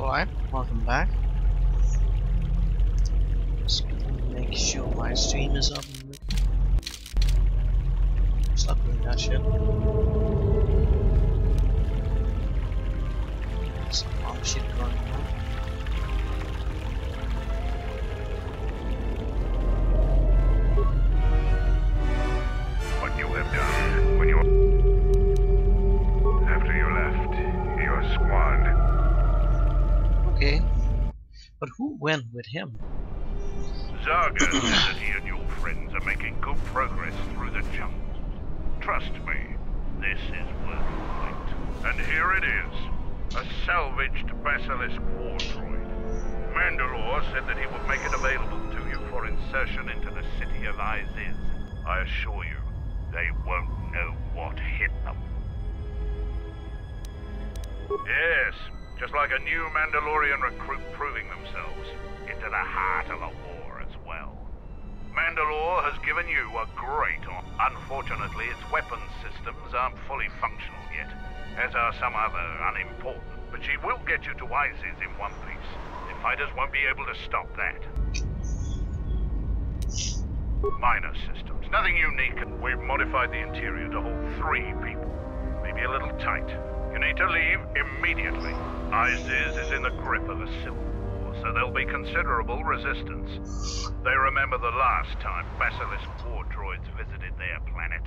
Alright, welcome back. Just gonna make sure my stream is up and stop doing that shit. Some other shit going on. What you have done when you after you left your squad. Okay, but who went with him? Zaga said that he and your friends are making good progress through the jungle. Trust me, this is worth the wait. And here it is, a salvaged Basilisk war droid. Mandalore said that he would make it available to you for insertion into the city of Iziz. I assure you, they won't know what hit them. Yes, just like a new Mandalorian recruit proving themselves into the heart of a war as well. Mandalore has given you a great honor. Unfortunately, its weapons systems aren't fully functional yet, as are some other unimportant. But she will get you to Iziz in one piece. The fighters won't be able to stop that. Minor systems, nothing unique. We've modified the interior to hold 3 people. Maybe a little tight. You need to leave immediately. Iziz is in the grip of a civil war, so there'll be considerable resistance. They remember the last time Basilisk war droids visited their planet.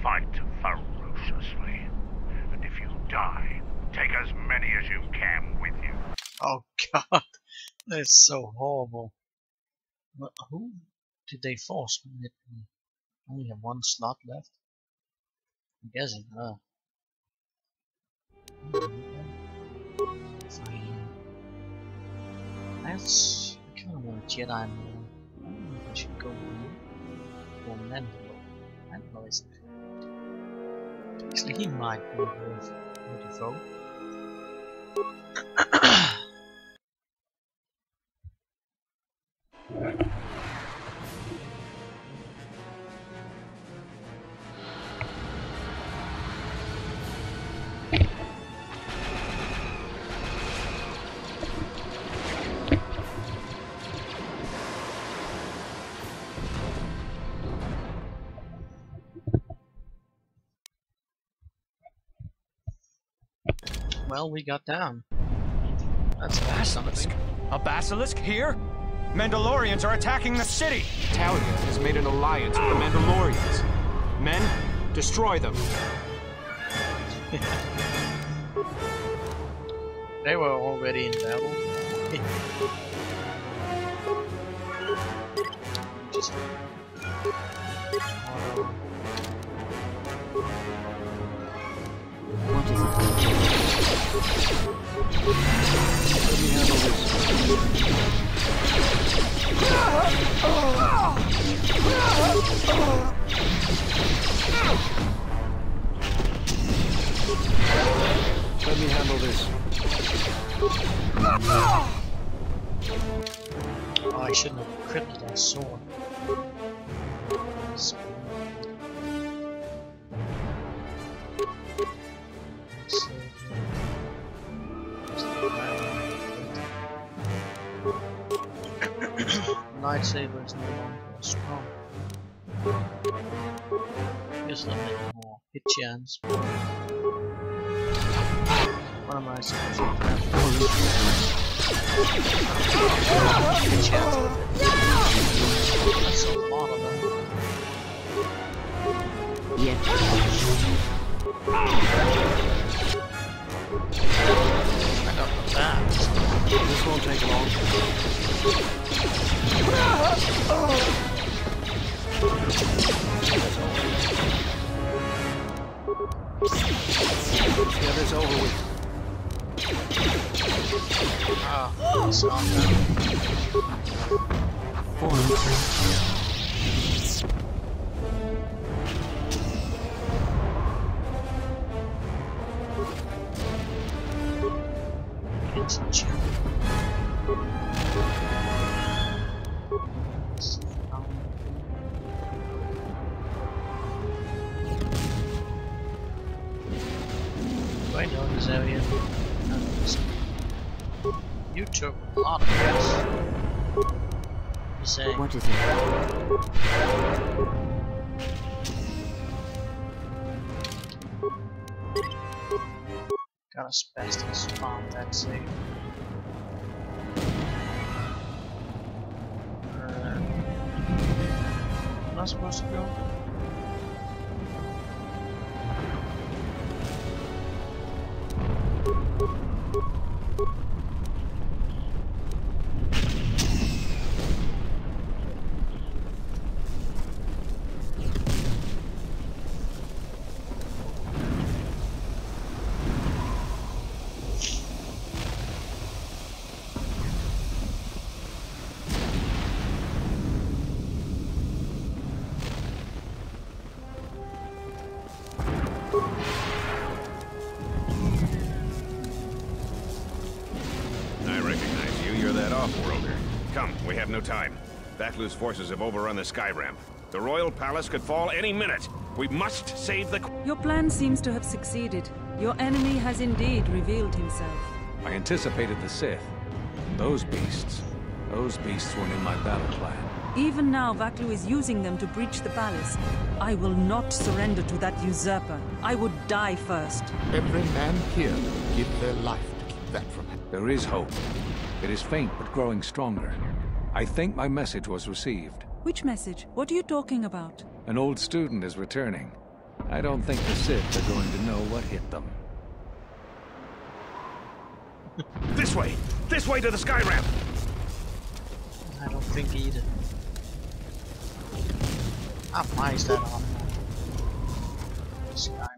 Fight ferociously. And if you die, take as many as you can with you. Oh god, that's so horrible. But who did they force? Only have 1 slot left? I'm guessing, Fine. That's kind of a Jedi more. I don't know if I should go for Mandalore. Mandalore is actually he might be worth the vote. Well, we got down. That's Basilisk? A basilisk here? Mandalorians are attacking the city! Talia has made an alliance with the Mandalorians. Men, destroy them. They were already in battle. Just What is it? Let me handle this. Let me handle this. Oh, I shouldn't have equipped that sword. Lightsaber is no longer strong. Just a little more hit chance. What am I supposed to do? Hit chance. That's a lot of them. Yeah. I got the that. This won't take long. Get this over with. Ah, it's not that. It's a chip. Do I know this area? You took a lot of hits. You say? What is it? Got a spastic spawn, that's safe. Am I supposed to go? We have no time. Vatlu's forces have overrun the sky ramp. The royal palace could fall any minute. We must save the... Your plan seems to have succeeded. Your enemy has indeed revealed himself. I anticipated the Sith. Those beasts weren't in my battle plan. Even now, Vatlu is using them to breach the palace. I will not surrender to that usurper. I would die first. Every man here would give their life to keep that from him. There is hope. It is faint, but growing stronger. I think my message was received. Which message? What are you talking about? An old student is returning. I don't think the Sith are going to know what hit them. This way! This way to the sky ramp! I don't think either. How high is that on the sky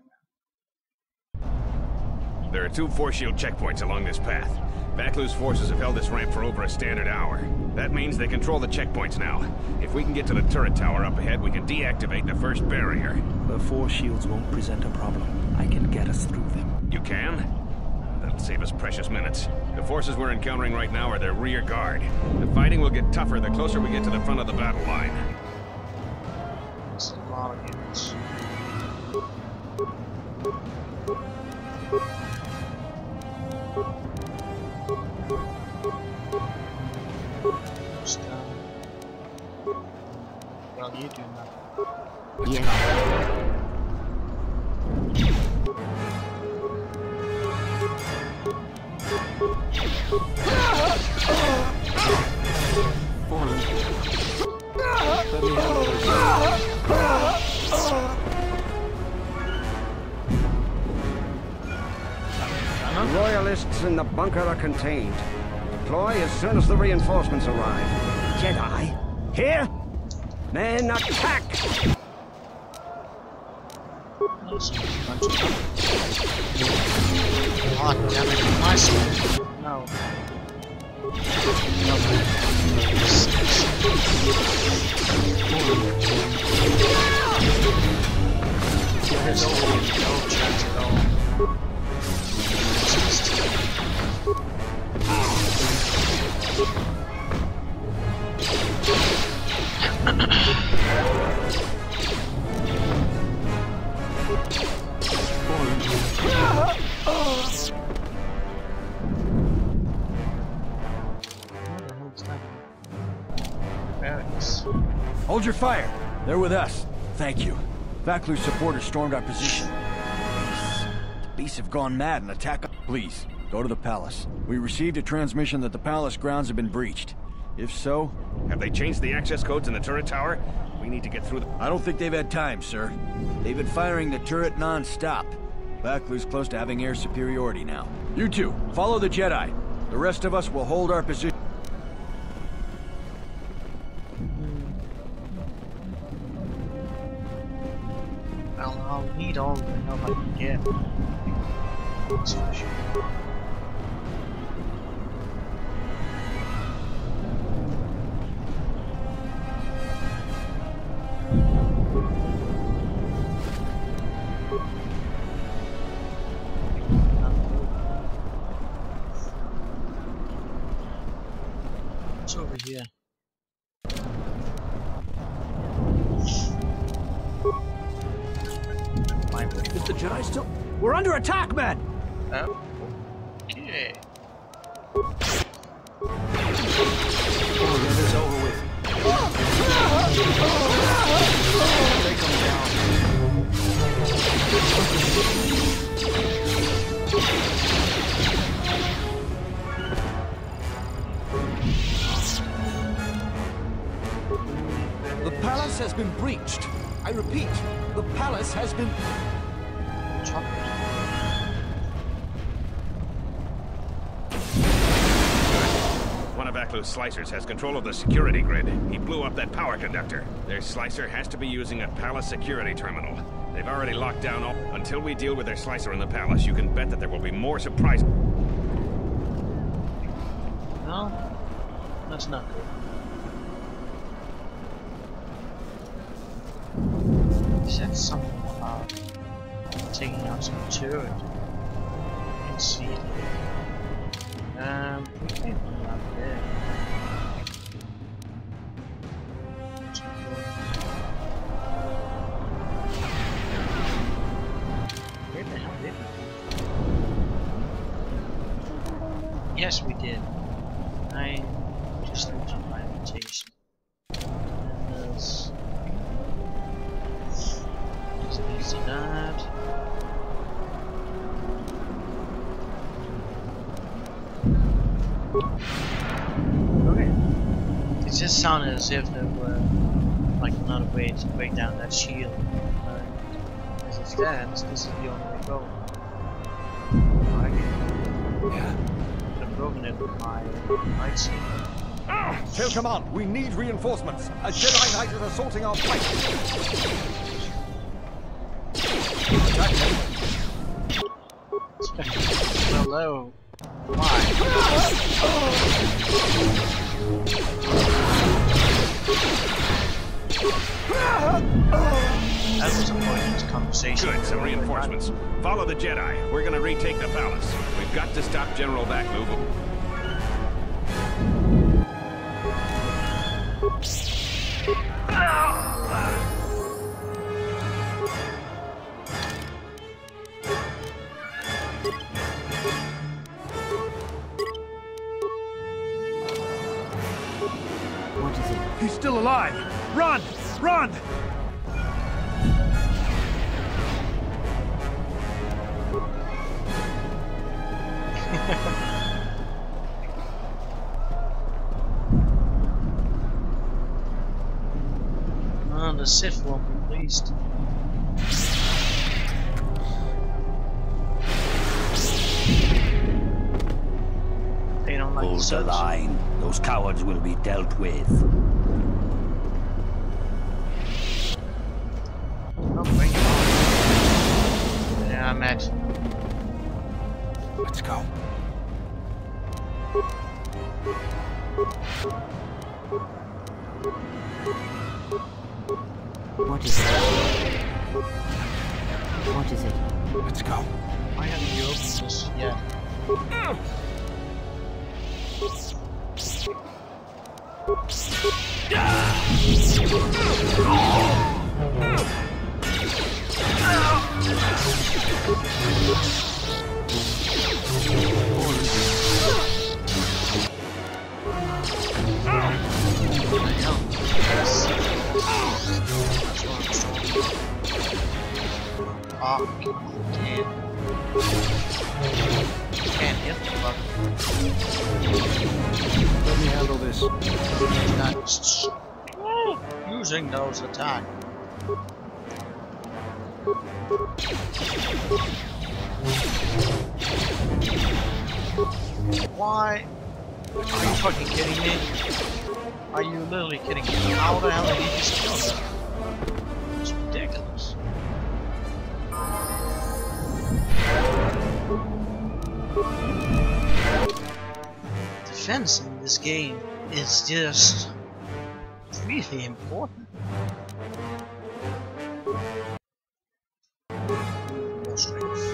ramp? There are 2 force shield checkpoints along this path. Vatlu's forces have held this ramp for over a standard hour. That means they control the checkpoints now. If we can get to the turret tower up ahead, we can deactivate the first barrier. The force shields won't present a problem. I can get us through them. You can? That'll save us precious minutes. The forces we're encountering right now are their rear guard. The fighting will get tougher the closer we get to the front of the battle line. That's a lot of units. Well, you do nothing. Yes. Fallen. Let me have The Royalists in the bunker are contained. Deploy as soon as the reinforcements arrive. Jedi? Here? Men, attack! God damn it, my son. No. There's no chance at all. Hold your fire. They're with us. Thank you. Vatlu's supporters stormed our position. The beasts have gone mad and attack us. Please, go to the palace. We received a transmission that the palace grounds have been breached. If so... Have they changed the access codes in the turret tower? We need to get through the... I don't think they've had time, sir. They've been firing the turret non-stop. Vatlu's close to having air superiority now. You two, follow the Jedi. The rest of us will hold our position. I'll need all the help I can get. That's for sure. What's over here? Is the Jedi still... We're under attack, man! Oh. Okay. Oh, that is over with. Take them down. The palace has been breached. I repeat, the palace has been... One of Acklu's slicers has control of the security grid. He blew up that power conductor. Their slicer has to be using a palace security terminal. They've already locked down all... Until we deal with their slicer in the palace, you can bet that there will be more surprises. No, that's not good. He said something about taking out some turret. I can see it. We can't put it out there. Where the hell did we? Yes, we did. I just looked at my invitation. And there's just easy that. Okay. It just sounded as if there were like another way to break down that shield. As it stands, this is the only way to go. Yeah. I've broken it with my lightsaber. Tell command, we need reinforcements. A Jedi Knight is assaulting our flank. Hello. Why? That was a pointless conversation. Good, some reinforcements. Follow the Jedi. We're gonna retake the palace. We've got to stop General Acklu. What is it? He's still alive! Run! Run! Oh, the Sith won't be pleased. They don't like Hold the line. Those cowards will be dealt with. Oh, bring it on. Yeah, I'm at. Let's go. What is it? What is it? Let's go. Why haven't you opened this yet? Oh, damn. Can't hit the button. Let me handle this. Not using those attack. Why? Are you fucking kidding me? Are you literally kidding me? How the hell did he just kill them? It's ridiculous. Defense in this game is just really important. More strength.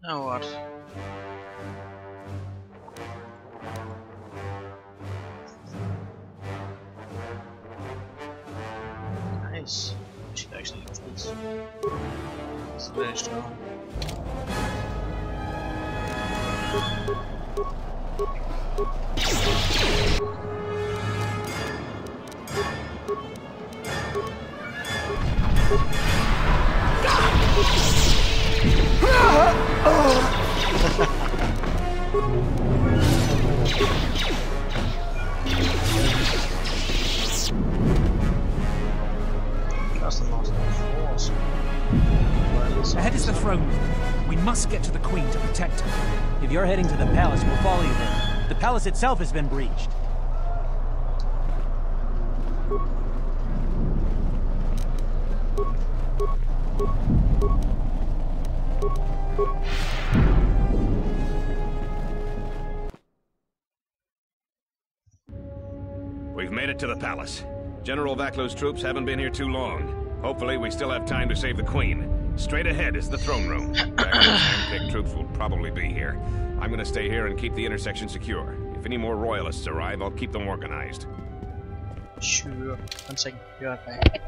Now what? Nice. I should actually use this. It's very strong. Ahead is the throne room. We must get to the Queen to protect her. If you're heading to the palace, we'll follow you there. The palace itself has been breached. We've made it to the palace. General Vaklu's troops haven't been here too long. Hopefully, we still have time to save the Queen. Straight ahead is the throne room. Vaklu's handpicked troops will probably be here. I'm gonna stay here and keep the intersection secure. If any more royalists arrive, I'll keep them organized. Sure. 1 second. Be right back.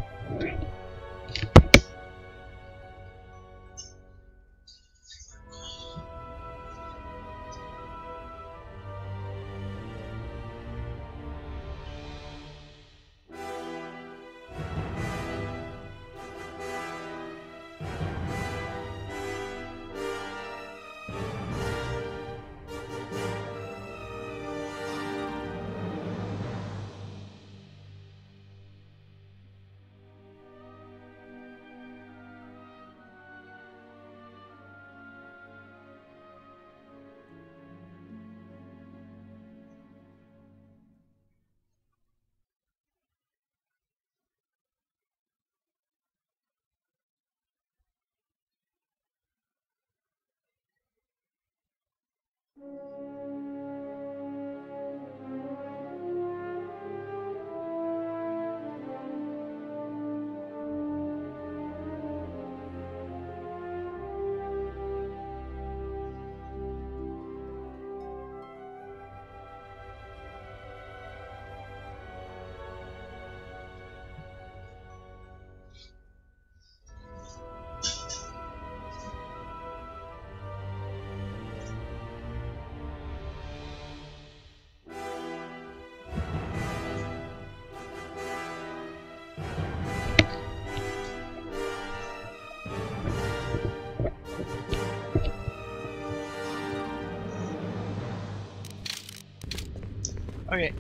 Okay.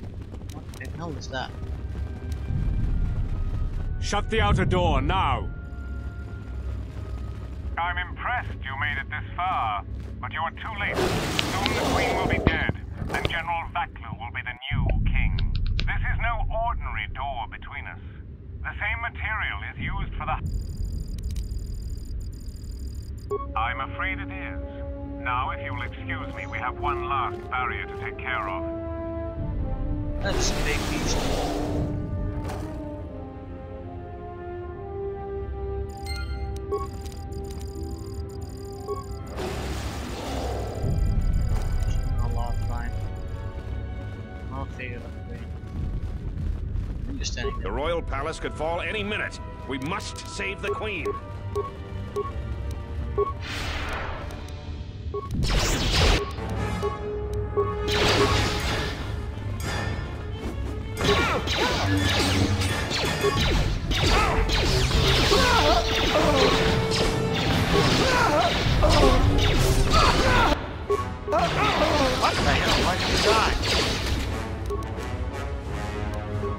What the hell is that? Shut the outer door, now! I'm impressed you made it this far, but you're too late. Soon the Queen will be dead, and General Vaklu will be the new king. This is no ordinary door between us. The same material is used for the... I'm afraid it is. Now, if you'll excuse me, we have one last barrier to take care of. That's a big beast. A lot of time. I'll figure it out. I'm just standing there. The royal palace could fall any minute. We must save the Queen. What the hell? Why did you die?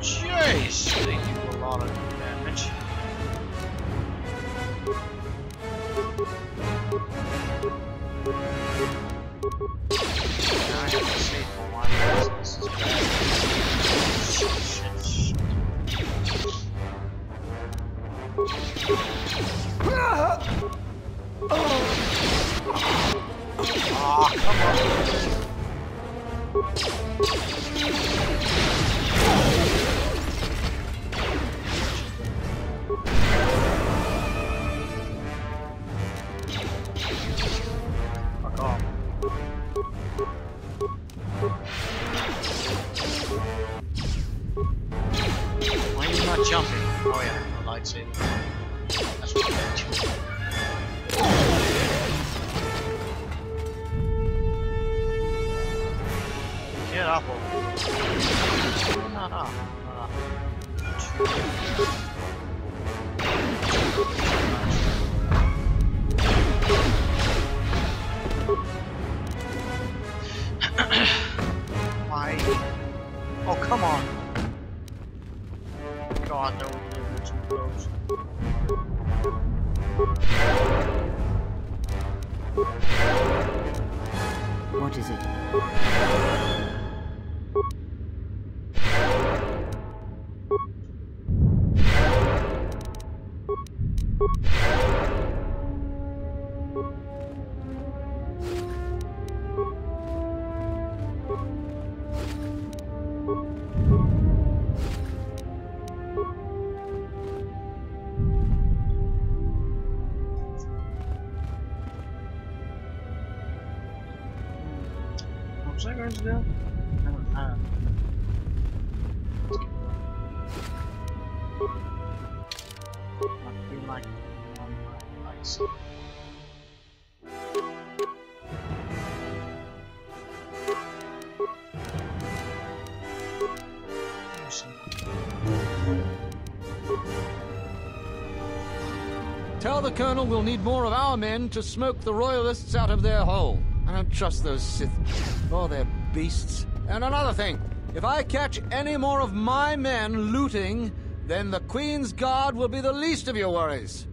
Jeez, they do a lot of damage. Now I have to save for one. This is bad. Shit. Oh, come on. Get up. Why? Oh, come on. God, no, we're too close. What is it? What was I going to do? I feel like on my ice. Tell the Colonel we'll need more of our men to smoke the Royalists out of their hole. I don't trust those Sith or their beasts. And another thing, if I catch any more of my men looting, then the Queen's Guard will be the least of your worries.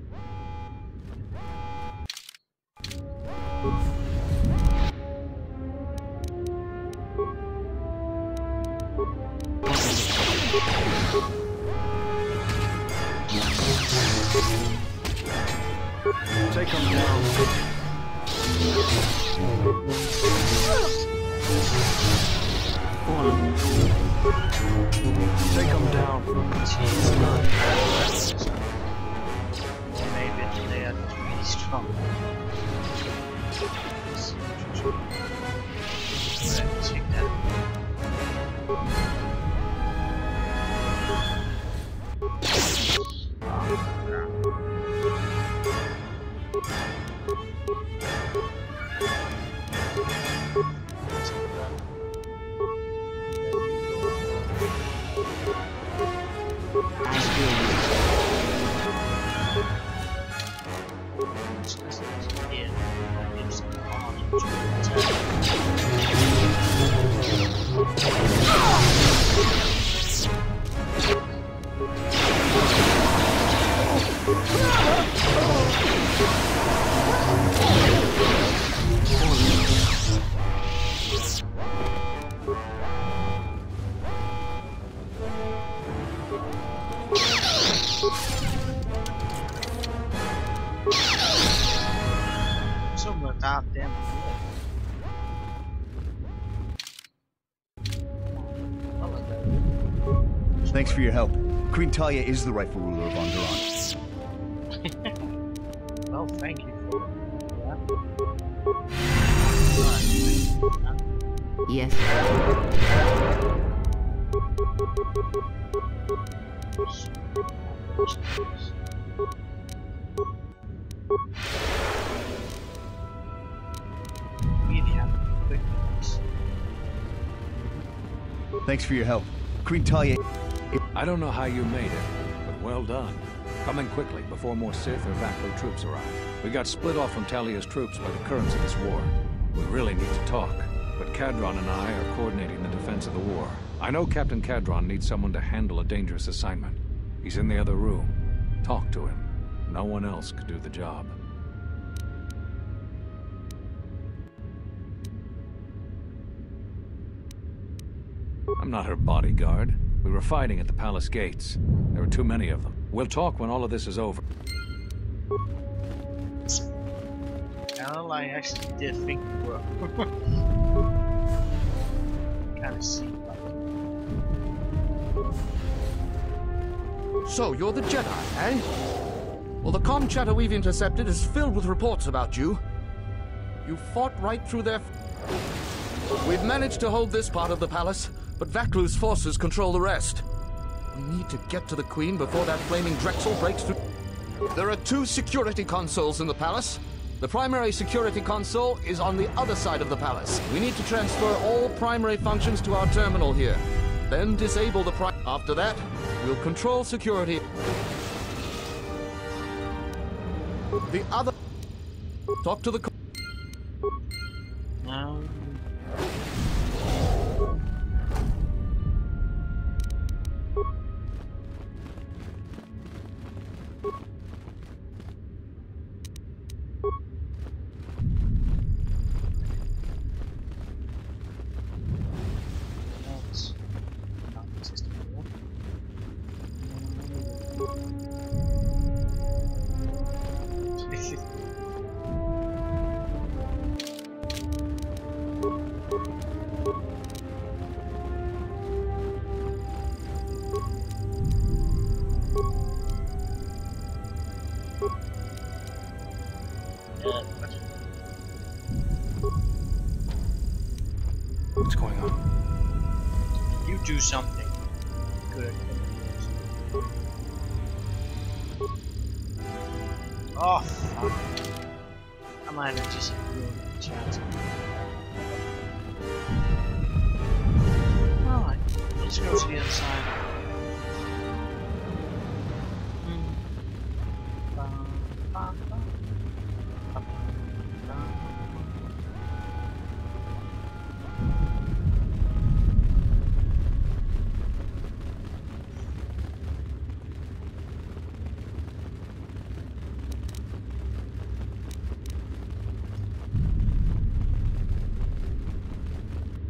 Take them down. Take them down. Maybe they are too strong. Take that. Thanks for your help. Queen Talia is the rightful ruler of Onderon. Well, thank you for that. Yes. Thanks for your help. Queen Talia... I don't know how you made it, but well done. Come in quickly before more Sith or Vaklu troops arrive. We got split off from Talia's troops by the currents of this war. We really need to talk, but Cadron and I are coordinating the defense of the war. I know Captain Cadron needs someone to handle a dangerous assignment. He's in the other room. Talk to him. No one else could do the job. I'm not her bodyguard. We were fighting at the palace gates. There were too many of them. We'll talk when all of this is over. Well, I actually did think we were. Kind of see. So, you're the Jedi, eh? Well, the comm chatter we've intercepted is filled with reports about you. You fought right through their... We've managed to hold this part of the palace, but Vaklu's forces control the rest. We need to get to the Queen before that flaming Drexel breaks through... There are 2 security consoles in the palace. The primary security console is on the other side of the palace. We need to transfer all primary functions to our terminal here. Then disable the After that, we'll control security. The other... Talk to the... No. What's going on? You do something good. Oh, fuck. I might have just ruined the chance. Alright, let's go to the other side.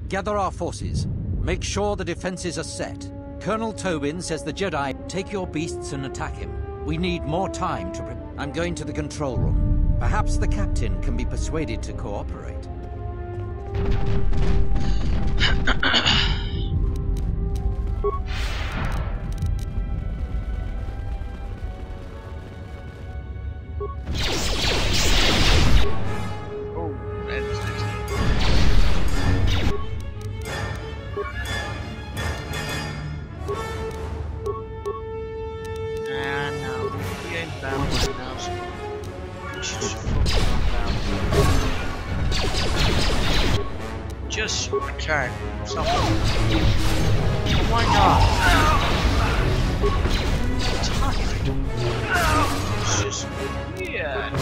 Gather our forces. Make sure the defenses are set. Colonel Tobin says the Jedi take your beasts and attack him. We need more time to I'm going to the control room. Perhaps the captain can be persuaded to cooperate. Just attack something. Why not? It's just weird.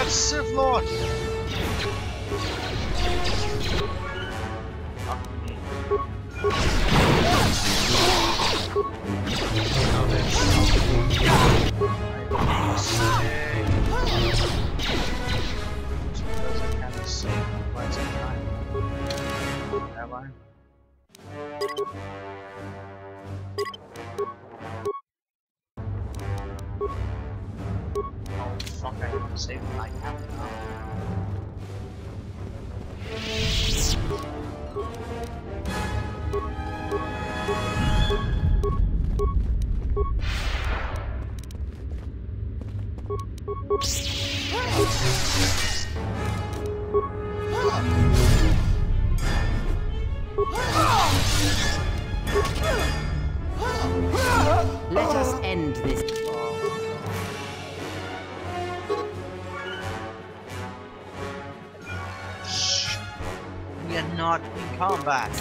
Sith Lord! Save like half an hour. we are not in combat.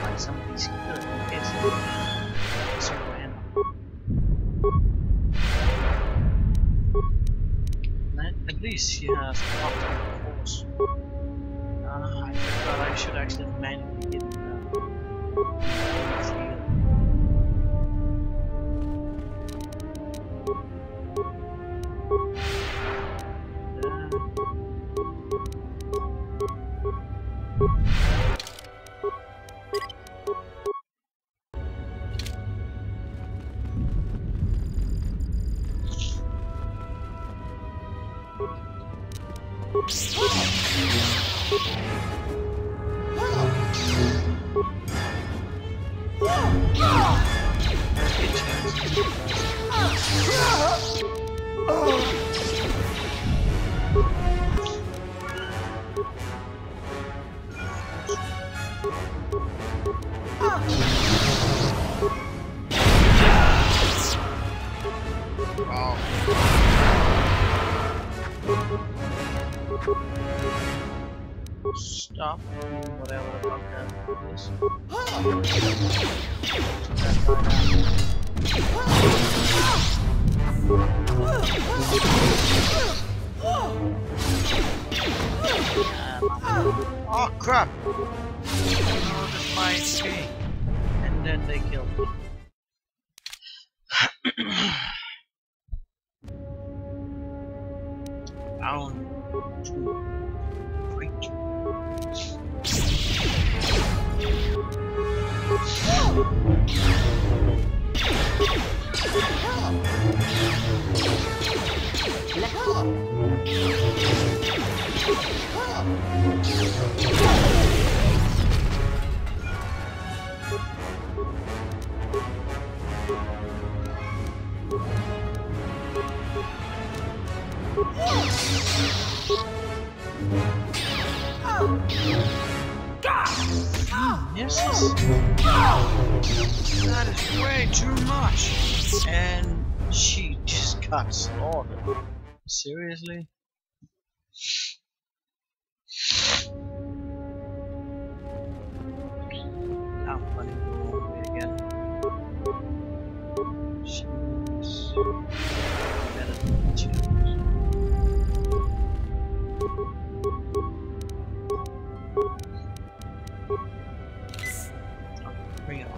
Like somebody's good. It's so random. At least she has optimal force. I forgot I should actually manually get the stop whatever the fuck that is. Oh crap! Oh, that's my escape. And then they killed me. Down to fight. Misses. That is way too much. And she just got slaughtered. Seriously? I'm running the wrong way again. She's better than the chance. Bring it on.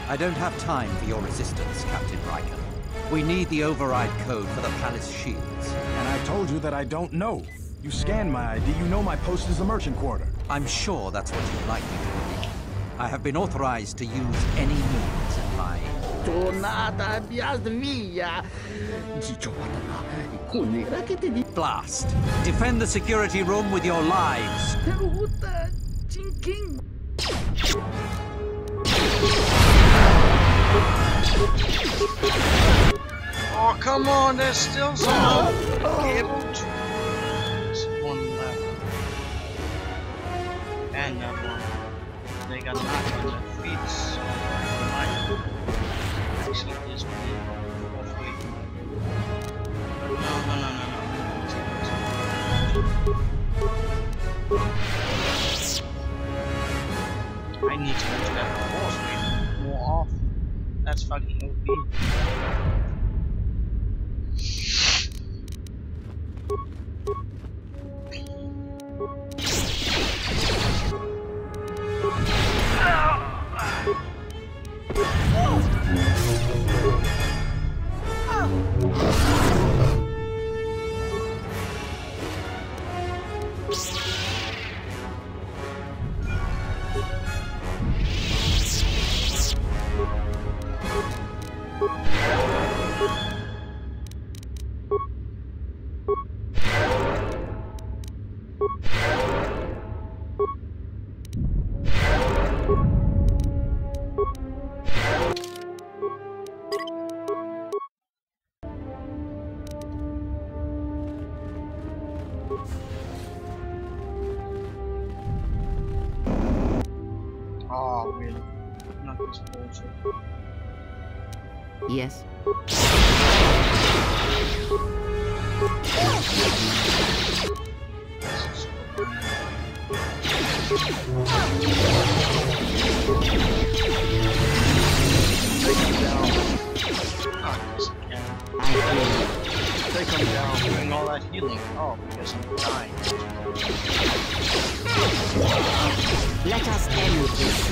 I don't have time for your resistance, Captain Riker. We need the override code for the palace shields. And I told you that I don't know. You scanned my ID, you know my post is the merchant quarter. I'm sure that's what you'd like me to believe. I have been authorized to use any means at my... Blast! Defend the security room with your lives! Oh, come on, there's still some able to. There's one left. And that one. They got knocked on their feet, so I might actually just be halfway to my room. But no. I need to use that force rate more often. That's fucking OP. Oh, really? Not this bullshit. Yes. Take him down. Oh, yes, I can. Take him down. Doing all that healing. Oh, because I'm dying. Let us end this.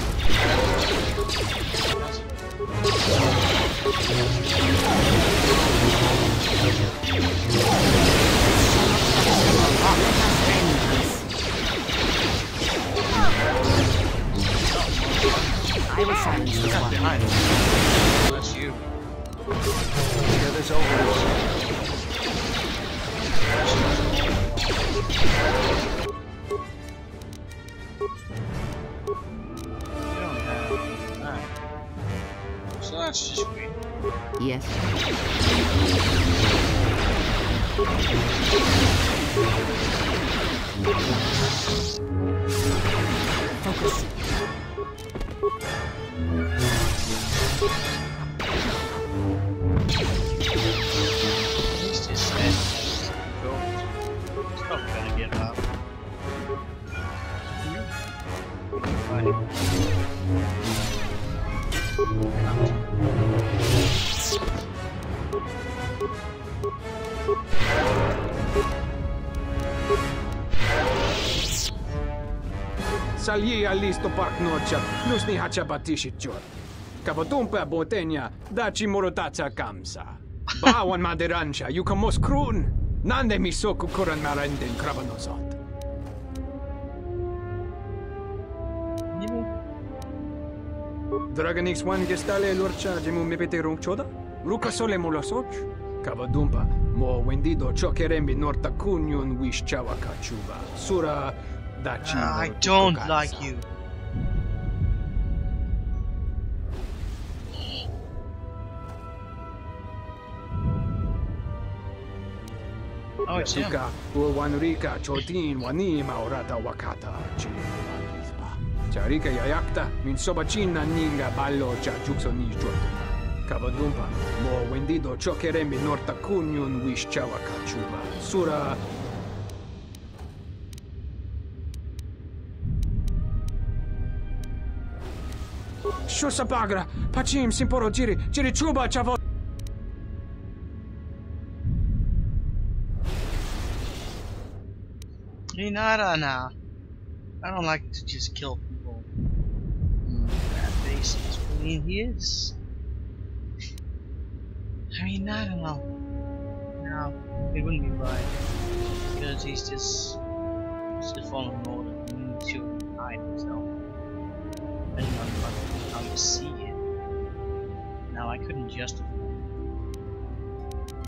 I will silence this one. Behind. That's you. Get this over with. So that's just weird. Yes. Focus. He's just dead. He's not gonna get up. Salji listo park noća, nusni hacha batishitjor. Kapotumpa botenya, dachi morotaca kamsa. Bawan maderansha, yukamos krun. Nande misoku kuran marenden krabanosot. Dragonix one gestale lorcha jemu mepete ronchoda? Ruka sole molosoch? Kabadumpa, mo wendido chokerembi norta kunyun wish chawa kachuba. Sura dachi. I don't like you. Oh, it's him. Wanrika chotin wanima orata wakata chi. Charika yayakta min sobachina ninga ballo cha jukso ni jotuna. Kabadumpa mo wendido chokerembi norta kunyun wish chawa kachuba. Sura Shusa bagra, pachim simporo jiri chuba chavo. Inara now. I don't like to just kill people in bad bases. I mean, he is. I mean, I don't know. No, it wouldn't be right. Because he's just falling order. He needs to hide himself. Depending on how you see it. Now, I couldn't justify it.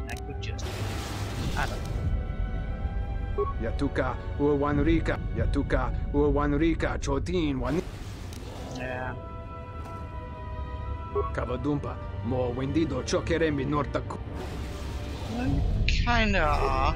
I could justify it. I don't know. Yatuka wanrika, Yatuka wanrika chotin wan. Yeah. Kabadumpa mo wendido chokerembi nortaku. Kinda are.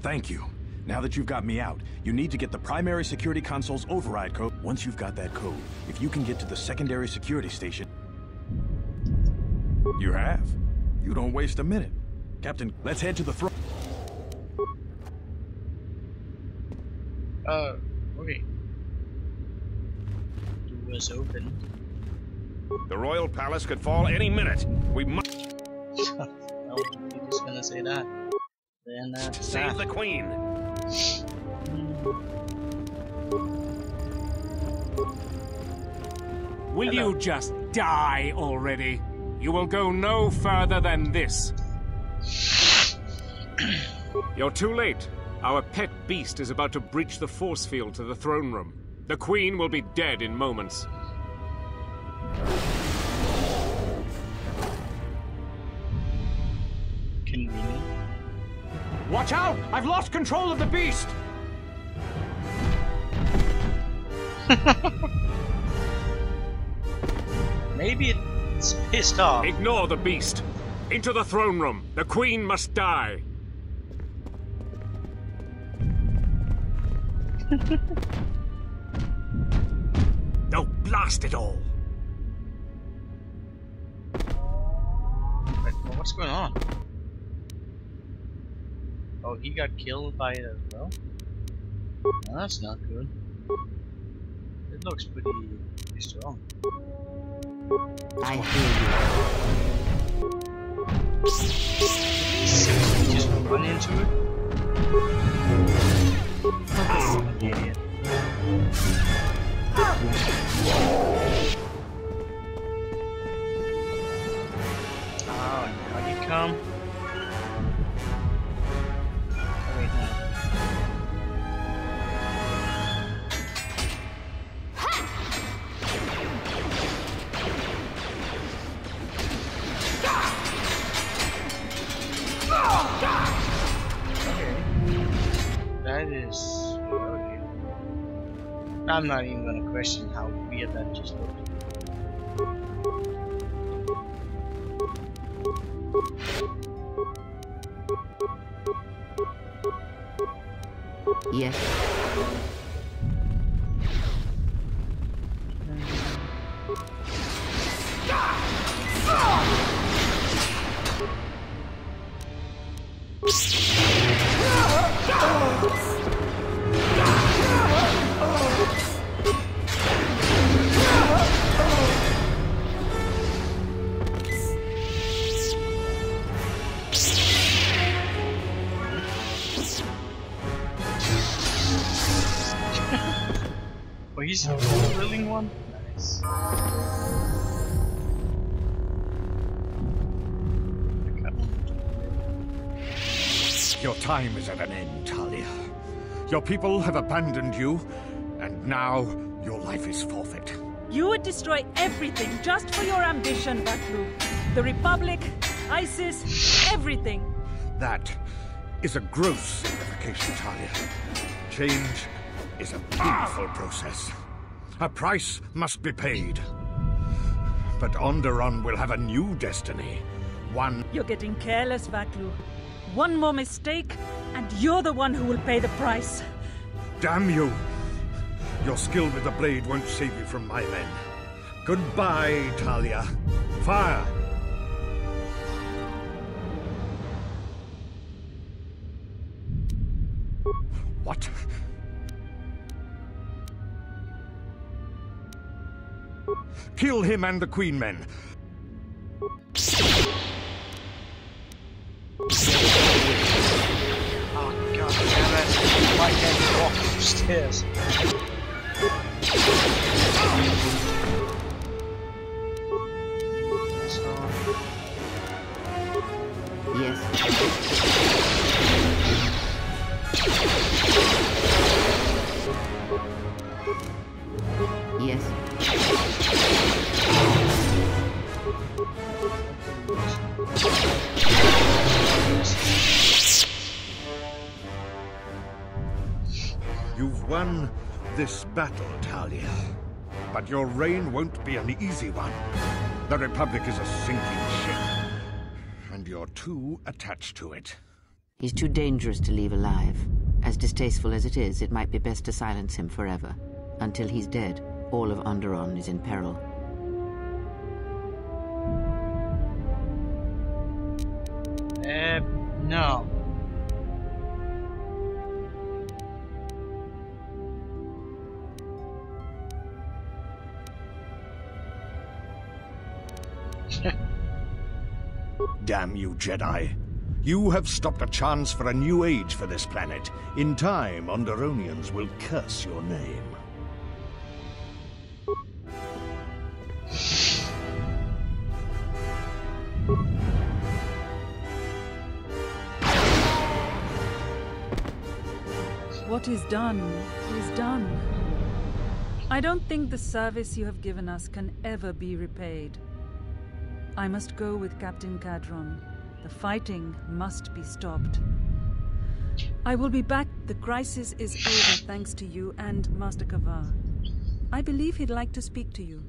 Thank you. Now that you've got me out, you need to get the primary security console's override code. Once you've got that code, if you can get to the secondary security station... You have? You don't waste a minute. Captain, let's head to the throne. Okay. Door was open. The royal palace could fall any minute. We must... Well, you're just gonna say that. Then, save the queen. Will you just die already? You will go no further than this. You're too late. Our pet beast is about to breach the force field to the throne room. The Queen will be dead in moments. Convenient. Watch out! I've lost control of the beast! Maybe it's pissed off. Ignore the beast. Into the throne room. The Queen must die. Oh, blast it all. Wait, what's going on? Oh, he got killed by it as well? Oh, that's not good. It looks pretty strong. I hear you. Just run into it? Oh, idiot. Oh, now you come. Oh, wait, no. That is... okay. I'm not even gonna question how weird that just looked. Yes. Oh, he's a drilling one? Nice. Your time is at an end, Talia. Your people have abandoned you, and now your life is forfeit. You would destroy everything just for your ambition, Baklu. The Republic, ISIS, everything. That is a gross simplification, Talia. Change is a painful process. A price must be paid. But Onderon will have a new destiny. One... You're getting careless, Vaklu. One more mistake, and you're the one who will pay the price. Damn you! Your skill with the blade won't save you from my men. Goodbye, Talia. Fire! What? Kill him and the Queen men. Oh god damn it. Why can't you walk upstairs? Yes. Yes. You've won this battle, Talia. But your reign won't be an easy one. The Republic is a sinking ship. And you're too attached to it. He's too dangerous to leave alive. As distasteful as it is, it might be best to silence him forever. Until he's dead, all of Onderon is in peril. No. Damn you, Jedi. You have stopped a chance for a new age for this planet. In time, Onderonians will curse your name. What is done is done. I don't think the service you have given us can ever be repaid. I must go with Captain Cadron. The fighting must be stopped. I will be back. The crisis is over thanks to you and Master Kavar. I believe he'd like to speak to you.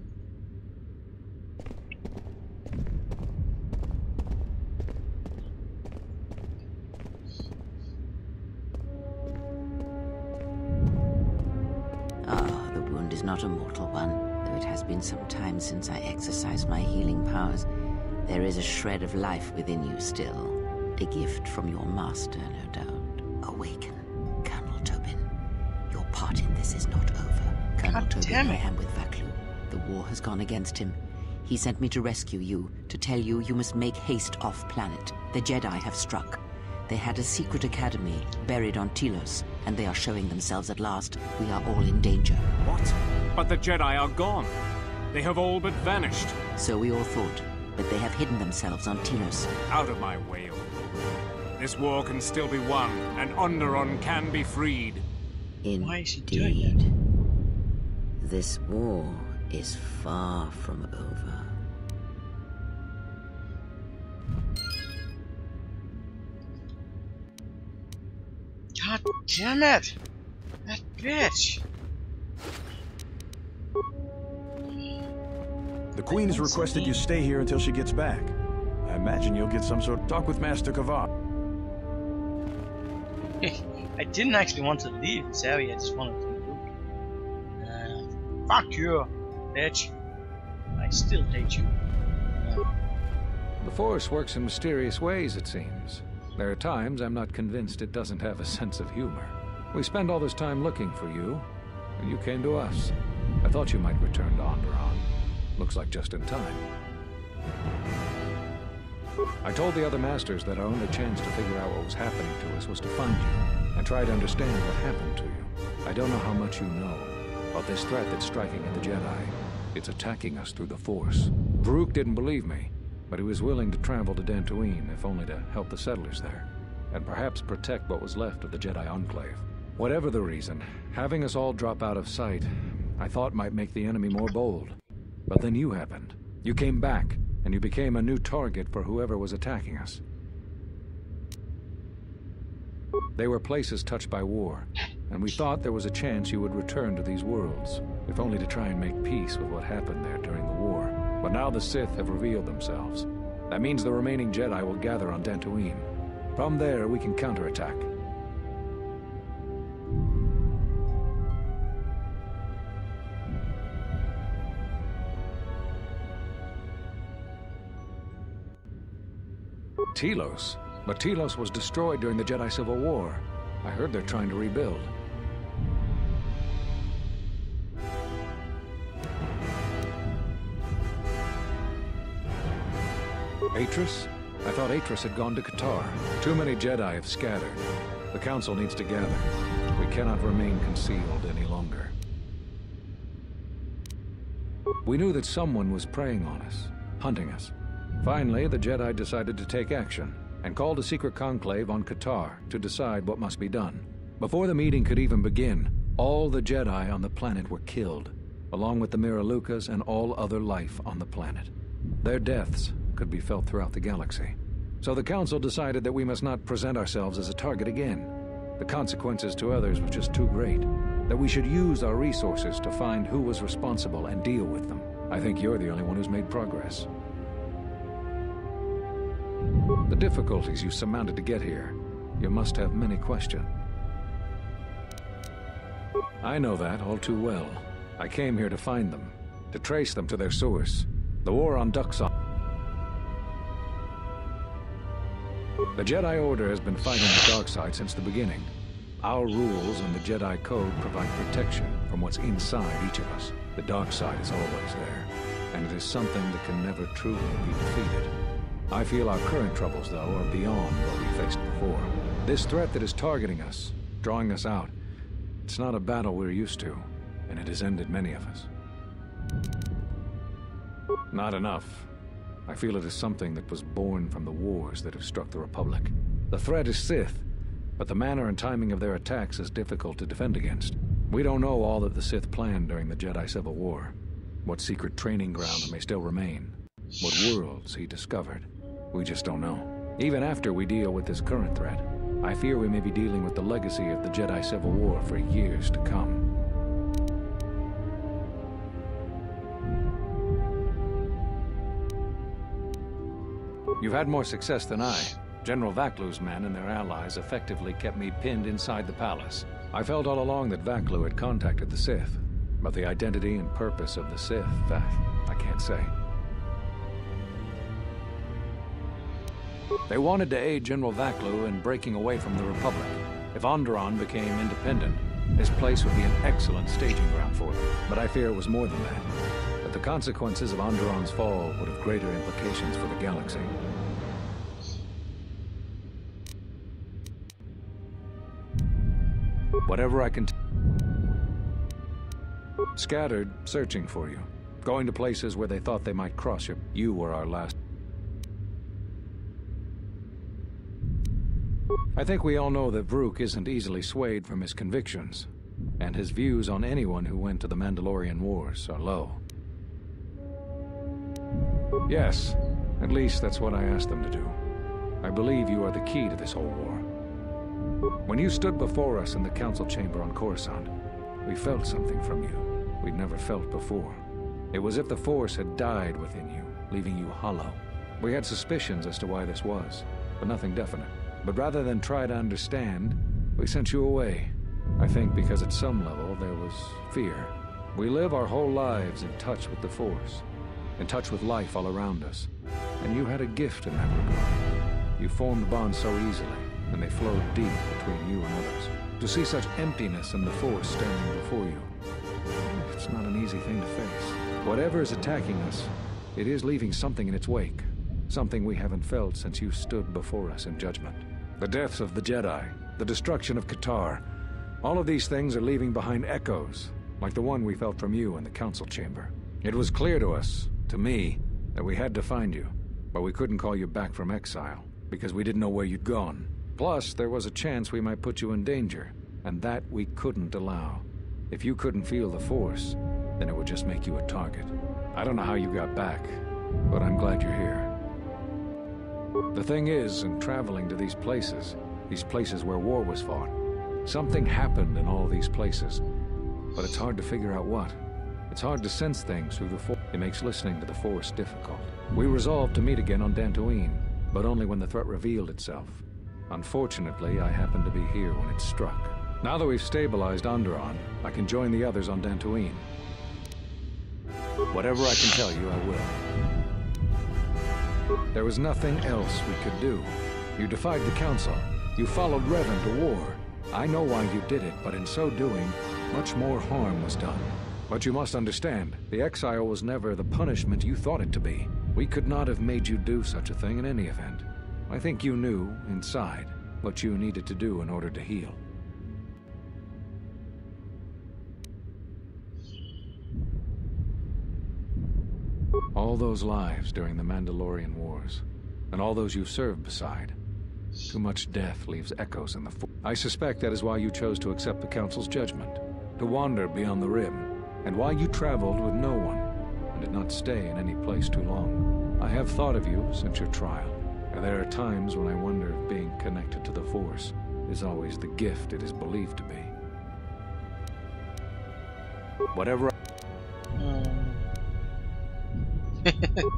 The wound is not a mortal one, though it has been some time since I exercised my healing powers. There is a shred of life within you still. A gift from your master, no doubt. Awaken, Colonel Tobin. Your part in this is not over. Colonel Tobin, I am with Vaklu. The war has gone against him. He sent me to rescue you, to tell you you must make haste off-planet. The Jedi have struck. They had a secret academy buried on Telos, and they are showing themselves at last. We are all in danger. What? But the Jedi are gone. They have all but vanished. So we all thought, but they have hidden themselves on Telos. Out of my way, old. This war can still be won, and Onderon can be freed. Indeed. This war is far from over. God damn it! That bitch! The Queen has requested you stay here until she gets back. I imagine you'll get some sort of talk with Master Kavar. I didn't actually want to leave this area, I just wanted to look. Fuck you, bitch. I still hate you. The Force works in mysterious ways, it seems. There are times I'm not convinced it doesn't have a sense of humor. We spend all this time looking for you, and you came to us. I thought you might return to Onderon. Looks like just in time. I told the other masters that our only chance to figure out what was happening to us was to find you, and try to understand what happened to you. I don't know how much you know about this threat that's striking at the Jedi. It's attacking us through the Force. Varuk didn't believe me, but he was willing to travel to Dantooine, if only to help the settlers there, and perhaps protect what was left of the Jedi Enclave. Whatever the reason, having us all drop out of sight, I thought might make the enemy more bold. But then you happened. You came back, and you became a new target for whoever was attacking us. They were places touched by war, and we thought there was a chance you would return to these worlds, if only to try and make peace with what happened there during the war. But now the Sith have revealed themselves. That means the remaining Jedi will gather on Dantooine. From there, we can counterattack. Telos? But Telos was destroyed during the Jedi Civil War. I heard they're trying to rebuild. Atris? I thought Atris had gone to Qatar. Too many Jedi have scattered. The Council needs to gather. We cannot remain concealed any longer. We knew that someone was preying on us, hunting us. Finally, the Jedi decided to take action, and called a secret conclave on Qatar to decide what must be done. Before the meeting could even begin, all the Jedi on the planet were killed, along with the Miralukas and all other life on the planet. Their deaths could be felt throughout the galaxy. So the Council decided that we must not present ourselves as a target again. The consequences to others were just too great, that we should use our resources to find who was responsible and deal with them. I think you're the only one who's made progress. The difficulties you surmounted to get here, you must have many questions. I know that all too well. I came here to find them, to trace them to their source. The war on Duxon. The Jedi Order has been fighting the dark side since the beginning. Our rules and the Jedi Code provide protection from what's inside each of us. The dark side is always there, and it is something that can never truly be defeated. I feel our current troubles, though, are beyond what we faced before. This threat that is targeting us, drawing us out, it's not a battle we're used to, and it has ended many of us. Not enough. I feel it is something that was born from the wars that have struck the Republic. The threat is Sith, but the manner and timing of their attacks is difficult to defend against. We don't know all that the Sith planned during the Jedi Civil War. What secret training grounds may still remain. What worlds he discovered. We just don't know. Even after we deal with this current threat, I fear we may be dealing with the legacy of the Jedi Civil War for years to come. You've had more success than I. General Vaklu's men and their allies effectively kept me pinned inside the palace. I felt all along that Vaklu had contacted the Sith, but the identity and purpose of the Sith, I can't say. They wanted to aid General Vaklu in breaking away from the Republic. If Onderon became independent, this place would be an excellent staging ground for them. But I fear it was more than that. That the consequences of Onderon's fall would have greater implications for the galaxy. Whatever I can... Scattered, searching for you. Going to places where they thought they might cross you. You were our last... I think we all know that Vrook isn't easily swayed from his convictions, and his views on anyone who went to the Mandalorian Wars are low. Yes, at least that's what I asked them to do. I believe you are the key to this whole war. When you stood before us in the council chamber on Coruscant, we felt something from you we'd never felt before. It was as if the Force had died within you, leaving you hollow. We had suspicions as to why this was, but nothing definite. But rather than try to understand, we sent you away. I think because at some level there was fear. We live our whole lives in touch with the Force, in touch with life all around us. And you had a gift in that regard. You formed bonds so easily, and they flowed deep between you and others. To see such emptiness in the Force standing before you, it's not an easy thing to face. Whatever is attacking us, it is leaving something in its wake. Something we haven't felt since you stood before us in judgment. The deaths of the Jedi, the destruction of Qatar, all of these things are leaving behind echoes, like the one we felt from you in the council chamber. It was clear to us, to me, that we had to find you, but we couldn't call you back from exile, because we didn't know where you'd gone. Plus, there was a chance we might put you in danger, and that we couldn't allow. If you couldn't feel the Force, then it would just make you a target. I don't know how you got back, but I'm glad you're here. The thing is, in traveling to these places where war was fought, something happened in all these places, but it's hard to figure out what. It's hard to sense things through the Force. It makes listening to the Force difficult. We resolved to meet again on Dantooine, but only when the threat revealed itself. Unfortunately, I happened to be here when it struck. Now that we've stabilized Onderon, I can join the others on Dantooine. Whatever I can tell you, I will. There was nothing else we could do. You defied the Council. You followed Revan to war. I know why you did it, but in so doing, much more harm was done. But you must understand, the exile was never the punishment you thought it to be. We could not have made you do such a thing in any event. I think you knew, inside, what you needed to do in order to heal. All those lives during the Mandalorian Wars, and all those you've served beside. Too much death leaves echoes in the Force. I suspect that is why you chose to accept the Council's judgment, to wander beyond the Rim, and why you traveled with no one, and did not stay in any place too long. I have thought of you since your trial, and there are times when I wonder if being connected to the Force is always the gift it is believed to be. Whatever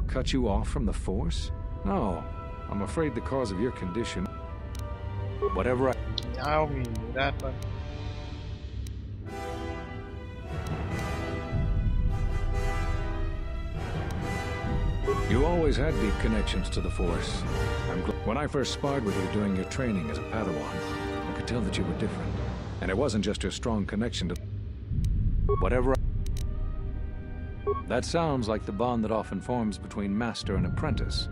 Cut you off from the Force? No. I'm afraid the cause of your condition... Whatever I don't mean that, but... You always had deep connections to the Force. When I first sparred with you during your training as a Padawan, I could tell that you were different. And it wasn't just your strong connection to... Whatever That sounds like the bond that often forms between master and apprentice.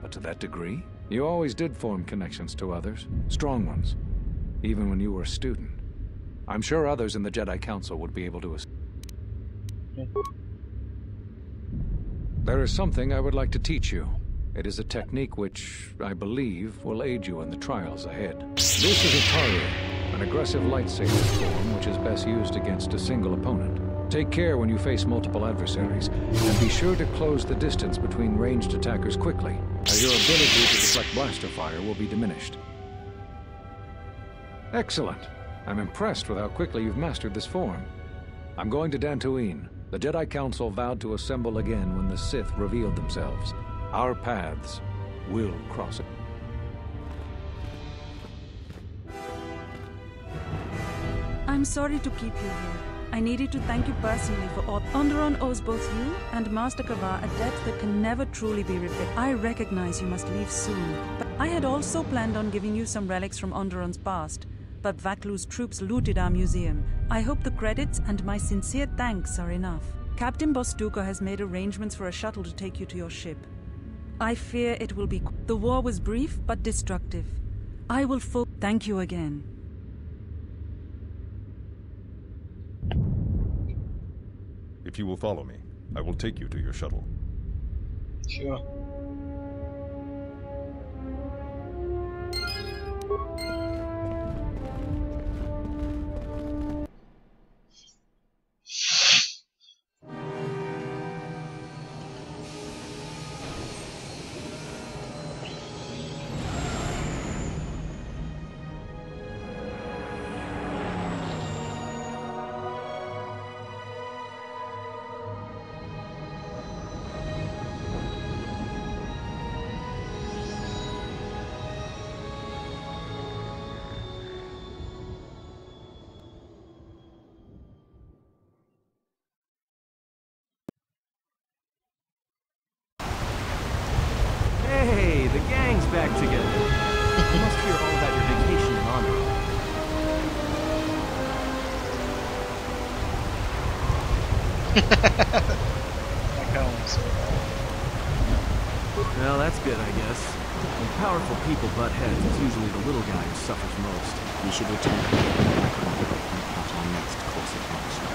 But to that degree, you always did form connections to others, strong ones, even when you were a student. I'm sure others in the Jedi Council would be able to... There is something I would like to teach you. It is a technique which, I believe, will aid you in the trials ahead. This is a Taria, an aggressive lightsaber form which is best used against a single opponent. Take care when you face multiple adversaries, and be sure to close the distance between ranged attackers quickly, as your ability to deflect blaster fire will be diminished. Excellent. I'm impressed with how quickly you've mastered this form. I'm going to Dantooine. The Jedi Council vowed to assemble again when the Sith revealed themselves. Our paths will cross it. I'm sorry to keep you here. I needed to thank you personally for all. Onderon owes both you and Master Kavar a debt that can never truly be repaid. I recognize you must leave soon, but I had also planned on giving you some relics from Onderon's past, but Vaklu's troops looted our museum. I hope the credits and my sincere thanks are enough. Captain Bostuko has made arrangements for a shuttle to take you to your ship. I fear it will be... The war was brief but destructive. I will thank you again. If you will follow me, I will take you to your shuttle. Sure. Hey, the gang's back together. You must hear all about your vacation in Onderon. Well, that's good, I guess. When powerful people butt heads, it's usually the little guy who suffers most. We should return to the and plot our next course of action.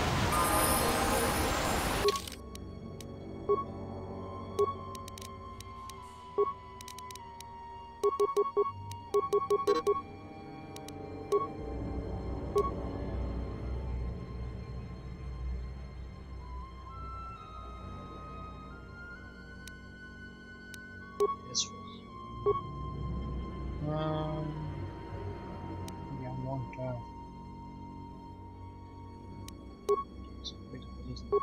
This was. Yeah, long time. It's beautiful, isn't it?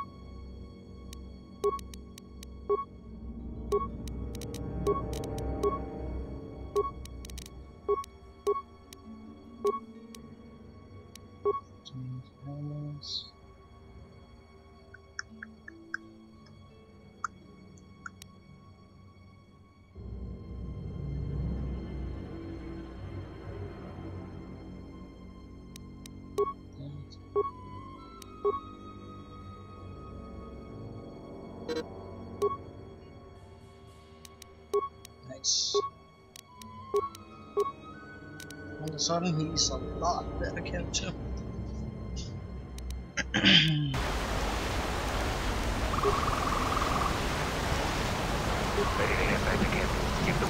Nice. All of a sudden, he's a lot better character. Ready to head back again. Give them.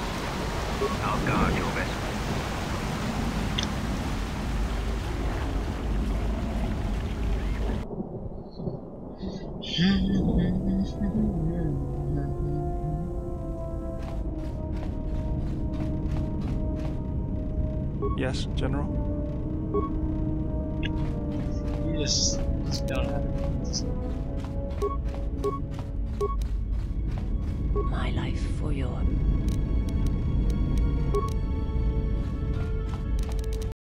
I'll guard your vessel. Yes, General? Yes, it's gonna My life for yours.